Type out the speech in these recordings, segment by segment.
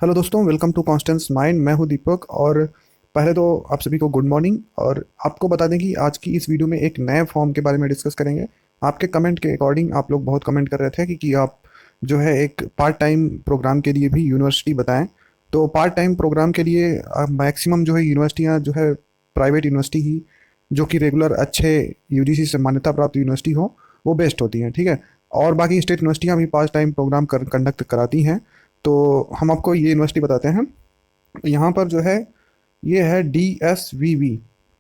Hello दोस्तों, welcome to Constance mind. मैं हूं दीपक। और पहले तो आप सभी को गुड मॉर्निंग। और आपको बता दें कि आज की इस वीडियो में एक नए फॉर्म के बारे में डिस्कस करेंगे। आपके कमेंट के अकॉर्डिंग आप लोग बहुत कमेंट कर रहे थे कि आप जो है एक पार्ट टाइम प्रोग्राम के लिए भी यूनिवर्सिटी बताएं। तो पार्ट टाइम प्रोग्राम के लिए मैक्सिमम जो है यूनिवर्सिटियाँ जो है प्राइवेट यूनिवर्सिटी ही, जो कि रेगुलर अच्छे यूजीसी से मान्यता प्राप्त यूनिवर्सिटी हो, वो बेस्ट होती हैं। ठीक है। और बाकी स्टेट यूनिवर्सिटियाँ भी पार्ट टाइम प्रोग्राम कंडक्ट कराती हैं। तो हम आपको ये यूनिवर्सिटी बताते हैं। यहाँ पर जो है ये है DSVV।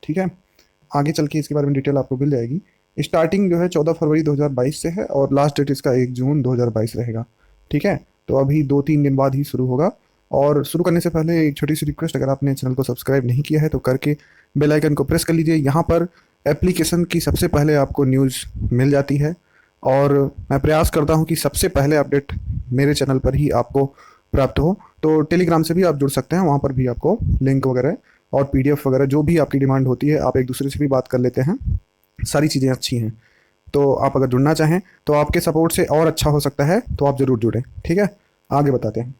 ठीक है। आगे चल के इसके बारे में डिटेल आपको मिल जाएगी। स्टार्टिंग जो है 14 फरवरी 2022 से है और लास्ट डेट इसका 1 जून 2022 रहेगा। ठीक है। तो अभी 2-3 दिन बाद ही शुरू होगा। और शुरू करने से पहले एक छोटी सी रिक्वेस्ट, अगर आपने चैनल को सब्सक्राइब नहीं किया है तो करके बेल आइकन को प्रेस कर लीजिए। यहाँ पर एप्लीकेशन की सबसे पहले आपको न्यूज़ मिल जाती है। और मैं प्रयास करता हूँ कि सबसे पहले अपडेट मेरे चैनल पर ही आपको प्राप्त हो। तो टेलीग्राम से भी आप जुड़ सकते हैं, वहाँ पर भी आपको लिंक वगैरह और PDF वगैरह जो भी आपकी डिमांड होती है, आप एक दूसरे से भी बात कर लेते हैं। सारी चीज़ें अच्छी हैं। तो आप अगर जुड़ना चाहें तो आपके सपोर्ट से और अच्छा हो सकता है, तो आप ज़रूर जुड़ें। ठीक है। आगे बताते हैं।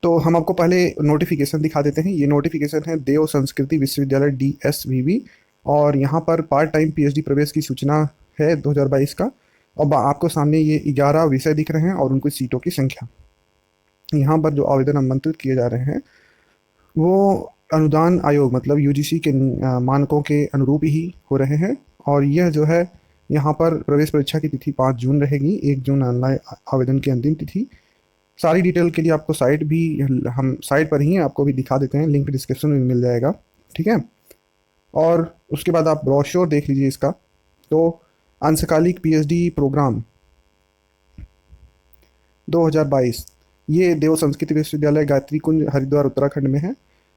तो हम आपको पहले नोटिफिकेशन दिखा देते हैं। ये नोटिफिकेशन है देव संस्कृति विश्वविद्यालय DSVV। और यहाँ पर पार्ट टाइम PhD प्रवेश की सूचना है 2022 का। अब आपको सामने ये 11 विषय दिख रहे हैं और उनकी सीटों की संख्या। यहाँ पर जो आवेदन आमंत्रित किए जा रहे हैं वो अनुदान आयोग मतलब UGC के मानकों के अनुरूप ही हो रहे हैं। और यह जो है यहाँ पर प्रवेश परीक्षा की तिथि 5 जून रहेगी। 1 जून ऑनलाइन आवेदन की अंतिम तिथि। सारी डिटेल के लिए आपको साइट भी, हम साइट पर ही आपको भी दिखा देते हैं, लिंक डिस्क्रिप्शन में मिल जाएगा। ठीक है। और उसके बाद आप ब्रोशोर देख लीजिए इसका। तो अंशकालिक PhD प्रोग्राम 2022, ये देव संस्कृति विश्वविद्यालय गायत्री कुंज हरिद्वार उत्तराखंड में है।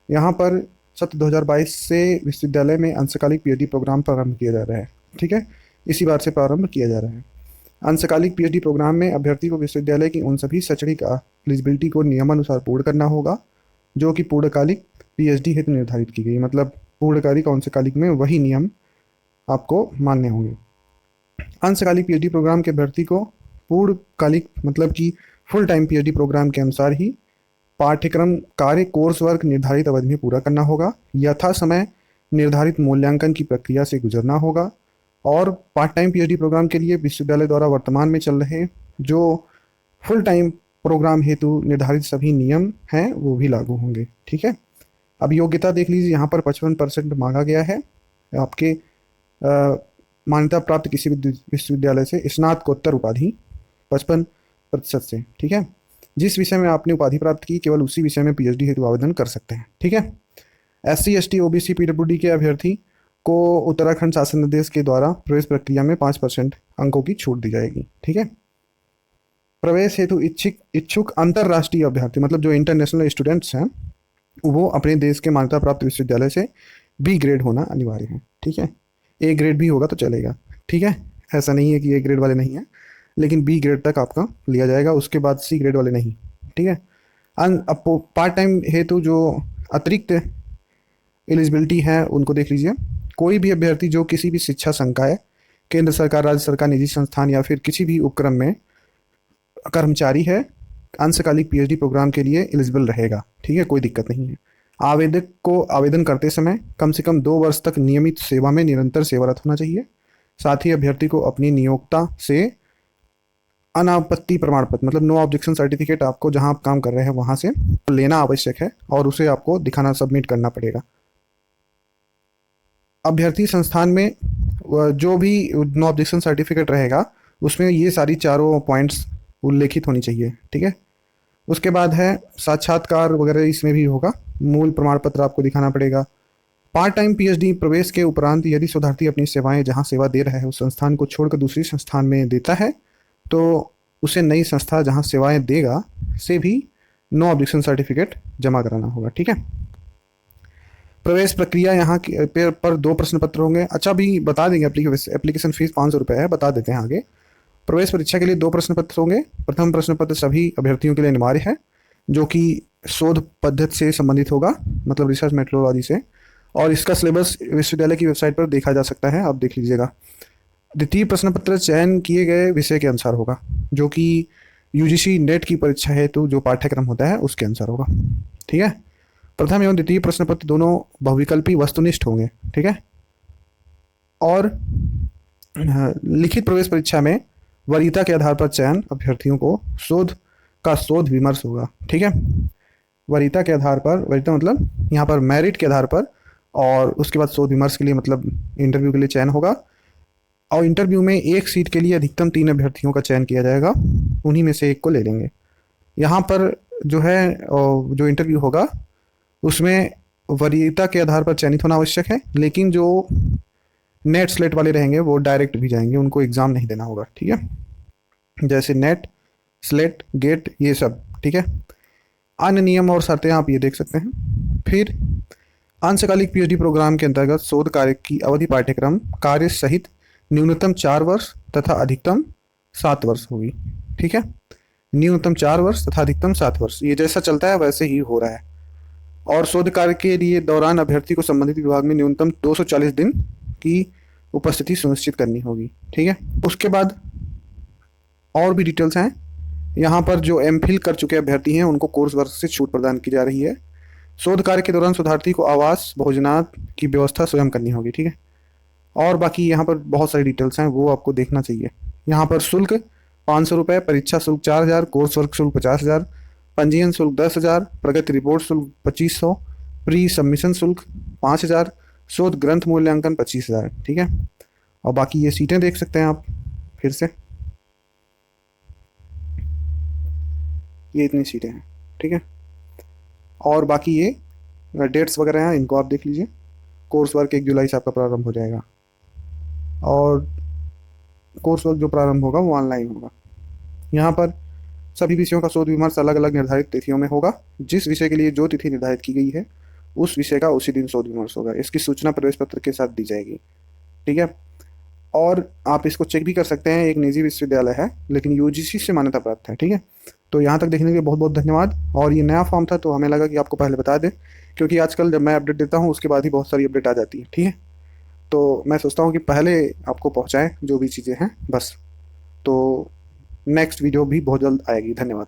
यहाँ पर सत्र 2022 से विश्वविद्यालय में अंशकालिक PhD प्रोग्राम प्रारंभ किया जा रहा है। ठीक है। इसी बार से प्रारंभ किया जा रहा है। अंशकालिक PhD प्रोग्राम में अभ्यर्थी को विश्वविद्यालय की उन सभी शैक्षणिक एलिजिबिलिटी को नियमानुसार पूर्ण करना होगा जो कि पूर्णकालिक PhD हेतु निर्धारित की गई। मतलब पूर्णकालिक और अंशकालिक में वही नियम आपको मानने होंगे। अंशकालिक PhD प्रोग्राम के अभ्यर्थी को पूर्णकालिक मतलब कि फुल टाइम PhD प्रोग्राम के अनुसार ही पाठ्यक्रम कार्य कोर्स वर्क निर्धारित अवधि में पूरा करना होगा। यथा समय निर्धारित मूल्यांकन की प्रक्रिया से गुजरना होगा। और पार्ट टाइम PhD प्रोग्राम के लिए विश्वविद्यालय द्वारा वर्तमान में चल रहे जो फुल टाइम प्रोग्राम हेतु निर्धारित सभी नियम हैं वो भी लागू होंगे। ठीक है। अब योग्यता देख लीजिए। यहाँ पर 55% मांगा गया है आपके मान्यता प्राप्त किसी भी विश्वविद्यालय से स्नातकोत्तर उपाधि 55% से। ठीक है। जिस विषय में आपने उपाधि प्राप्त की केवल उसी विषय में PhD हेतु आवेदन कर सकते हैं। ठीक है। SC ST OBC PWD के अभ्यर्थी को उत्तराखंड शासन निर्देश के द्वारा प्रवेश प्रक्रिया में 5% अंकों की छूट दी जाएगी। ठीक है। प्रवेश हेतु इच्छुक अंतर्राष्ट्रीय अभ्यर्थी मतलब जो इंटरनेशनल स्टूडेंट्स हैं वो अपने देश के मान्यता प्राप्त विश्वविद्यालय से B ग्रेड होना अनिवार्य है। ठीक है। A ग्रेड भी होगा तो चलेगा। ठीक है। ऐसा नहीं है कि A ग्रेड वाले नहीं हैं, लेकिन B ग्रेड तक आपका लिया जाएगा, उसके बाद C ग्रेड वाले नहीं। ठीक है। अब पार्ट टाइम हेतु जो अतिरिक्त एलिजिबिलिटी है उनको देख लीजिए। कोई भी अभ्यर्थी जो किसी भी शिक्षा संकाय, केंद्र सरकार, राज्य सरकार, निजी संस्थान या फिर किसी भी उपक्रम में कर्मचारी है, अंशकालिक PhD प्रोग्राम के लिए एलिजिबल रहेगा। ठीक है। कोई दिक्कत नहीं है। आवेदक को आवेदन करते समय कम से कम 2 वर्ष तक नियमित सेवा में निरंतर सेवारत होना चाहिए। साथ ही अभ्यर्थी को अपनी नियोक्ता से अनापत्ति प्रमाण पत्र मतलब नो ऑब्जेक्शन सर्टिफिकेट आपको जहां आप काम कर रहे हैं वहां से लेना आवश्यक है और उसे आपको दिखाना, सबमिट करना पड़ेगा। अभ्यर्थी संस्थान में जो भी नो ऑब्जेक्शन सर्टिफिकेट रहेगा उसमें ये सारी चारों पॉइंट्स उल्लेखित होनी चाहिए। ठीक है। उसके बाद है साक्षात्कार वगैरह, इसमें भी होगा। मूल प्रमाण पत्र आपको दिखाना पड़ेगा। पार्ट टाइम PhD प्रवेश के उपरांत यदि शोधार्थी अपनी सेवाएं जहां सेवा दे रहा है उस संस्थान को छोड़कर दूसरी संस्थान में देता है तो उसे नई संस्था जहां सेवाएं देगा से भी नो ऑब्जेक्शन सर्टिफिकेट जमा कराना होगा। ठीक है। प्रवेश प्रक्रिया यहाँ पर 2 प्रश्न पत्र होंगे। अच्छा, अभी बता देंगे। एप्लीकेशन फीस 500 रुपये है, बता देते हैं आगे। प्रवेश परीक्षा के लिए 2 प्रश्न पत्र होंगे। प्रथम प्रश्न पत्र सभी अभ्यर्थियों के लिए अनिवार्य है जो कि शोध पद्धति से संबंधित होगा मतलब रिसर्च मेथोडोलॉजी से। और इसका सिलेबस विश्वविद्यालय की वेबसाइट पर देखा जा सकता है, आप देख लीजिएगा। द्वितीय प्रश्न पत्र चयन किए गए विषय के अनुसार होगा जो कि यूजीसी नेट की परीक्षा हेतु जो पाठ्यक्रम होता है उसके अनुसार होगा। ठीक है। प्रथम एवं द्वितीय प्रश्न पत्र दोनों बहुविकल्पी वस्तुनिष्ठ होंगे। ठीक है। और लिखित प्रवेश परीक्षा में वरीयता के आधार पर चयन अभ्यर्थियों को शोध विमर्श होगा। ठीक है। वरीयता के आधार पर, वरीयता मतलब यहाँ पर मेरिट के आधार पर, और उसके बाद शोध विमर्श के लिए मतलब इंटरव्यू के लिए चयन होगा। और इंटरव्यू में एक सीट के लिए अधिकतम 3 अभ्यर्थियों का चयन किया जाएगा, उन्हीं में से एक को ले लेंगे। यहाँ पर जो है जो इंटरव्यू होगा उसमें वरीयता के आधार पर चयनित होना आवश्यक है, लेकिन जो नेट स्लेट वाले रहेंगे वो डायरेक्ट भी जाएंगे, उनको एग्ज़ाम नहीं देना होगा। ठीक है। जैसे नेट, स्लेट, गेट, ये सब। ठीक है। अन्य नियम और शर्तें आप ये देख सकते हैं। फिर अंशकालिक पीएचडी प्रोग्राम के अंतर्गत शोध कार्य की अवधि पाठ्यक्रम कार्य सहित न्यूनतम 4 वर्ष तथा अधिकतम 7 वर्ष होगी। ठीक है। न्यूनतम 4 वर्ष तथा अधिकतम 7 वर्ष, ये जैसा चलता है वैसे ही हो रहा है। और शोध कार्य के लिए दौरान अभ्यर्थी को संबंधित विभाग में न्यूनतम 240 दिन की उपस्थिति सुनिश्चित करनी होगी। ठीक है। उसके बाद और भी डिटेल्स हैं। यहाँ पर जो एमफिल कर चुके अभ्यर्थी हैं उनको कोर्स वर्क से छूट प्रदान की जा रही है। शोध कार्य के दौरान शोधार्थी को आवास भोजनात की व्यवस्था स्वयं करनी होगी। ठीक है। और बाकी यहाँ पर बहुत सारी डिटेल्स हैं, वो आपको देखना चाहिए। यहाँ पर शुल्क 500 रुपये, परीक्षा शुल्क 4000, कोर्स वर्क शुल्क 50,000, पंजीयन शुल्क 10,000, प्रगति रिपोर्ट शुल्क 2500, प्री सबमिशन शुल्क 5,000, शोध ग्रंथ मूल्यांकन 25,000। ठीक है। और बाकी ये सीटें देख सकते हैं आप फिर से, ये इतनी सीटें हैं। ठीक है। और बाकी ये डेट्स वगैरह हैं, इनको आप देख लीजिए। कोर्स वर्क 1 जुलाई से आपका प्रारंभ हो जाएगा, और कोर्स वर्क जो प्रारंभ होगा वो ऑनलाइन होगा। यहाँ पर सभी विषयों का शोध विमर्श अलग अलग निर्धारित तिथियों में होगा। जिस विषय के लिए जो तिथि निर्धारित की गई है उस विषय का उसी दिन शोध विमर्श होगा। इसकी सूचना प्रवेश पत्र के साथ दी जाएगी। ठीक है। और आप इसको चेक भी कर सकते हैं, एक निजी विश्वविद्यालय है लेकिन यूजीसी से मान्यता प्राप्त है। ठीक है। तो यहाँ तक देखने के लिए बहुत बहुत धन्यवाद। और ये नया फॉर्म था तो हमें लगा कि आपको पहले बता दें, क्योंकि आजकल जब मैं अपडेट देता हूँ उसके बाद ही बहुत सारी अपडेट आ जाती है। ठीक है। तो मैं सोचता हूँ कि पहले आपको पहुँचाएँ जो भी चीज़ें हैं बस। तो नेक्स्ट वीडियो भी बहुत जल्द आएगी। धन्यवाद।